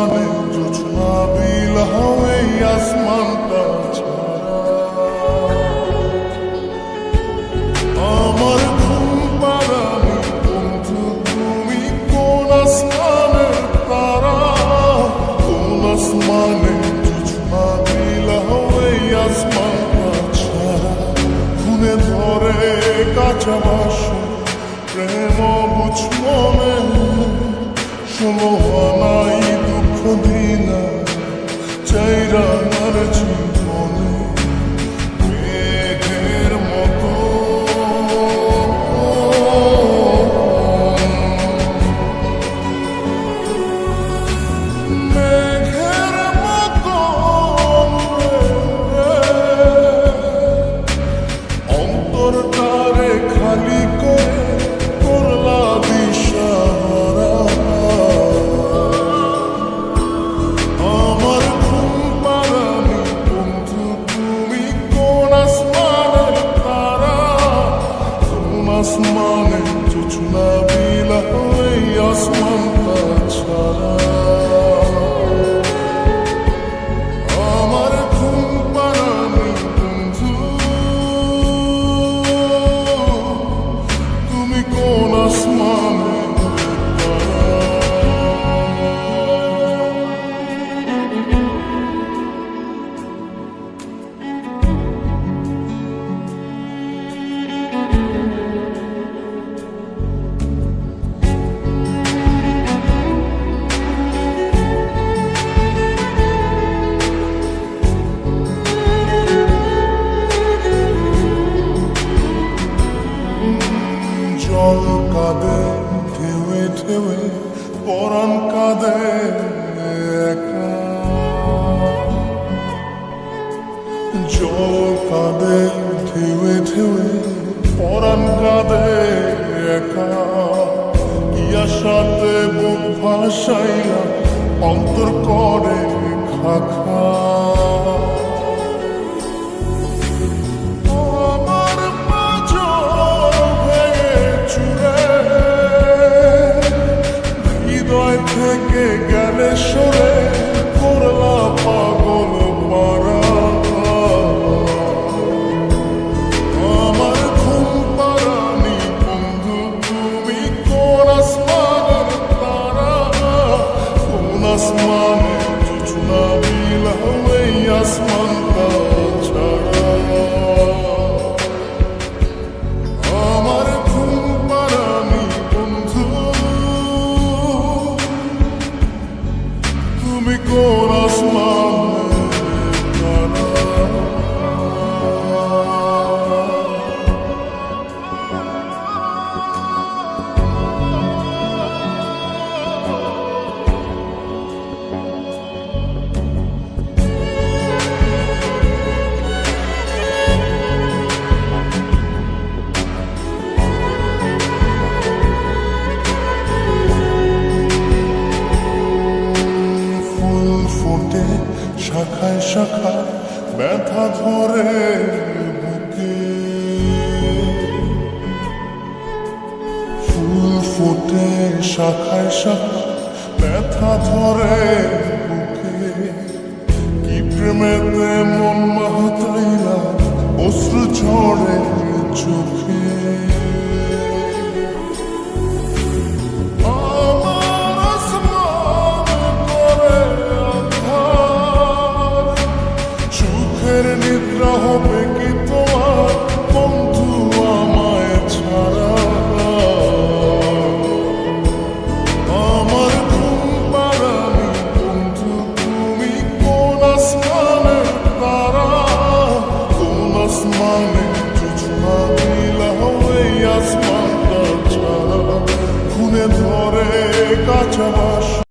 আসমানে জোছনা বিলাও এই আসমানটা ছাড়া। আমার ঘুম পাড়ানি বন্ধু তুমি কোন আসমানের তারা, কোন আসমানে জোছনা বিলাও এই আসমানটা ছাড়া। খুনে ধরে কাঁচা বাসে প্রেম বুঝ মনে, ষোলোহানাই দুঃখ দিনা চাইরা আমার জীবনে। মেঘের মতো মেঘের মতো অন্তরটারে খালি করে করলা দিশাহারা। আমার ঘুম পাড়ানি বন্ধু তুমি কোন আসমানের তারা, কোন আসমানে জোছনা বিলাও এই আসমানটা ছাড়া। আমার ঘুম পাড়ানি বন্ধু তুমি কোন আসমানের তারা। জল কাঁদে ঢেউে ঢেউে পরাণ কাঁদে একা। জল কাঁদে ঢেউে ঢেউে পরাণ কাঁদে একা। কি আশাতে বুক ভাসাইলা অন্তর করে খাখা। থেকে গেলে সরে করলা পাগল পারা। আমার ঘুম পাড়ানি বন্ধু তুমি কোন আসমানের তারা, কোন আসমানে জোছনা বিলাও এই আসমানটা ছাড়া। আমার ঘুম পাড়ানি বন্ধু তুমি কোন আসমানের তারা। শাখায় শাখায় ব্যথা ধরে বুকে, ফুল ফোটে শাখায় শাখায় ব্যথা ধরে বুকে। কি প্রেমেতে মন মাতাইলা অশ্রু ঝরে চোখে।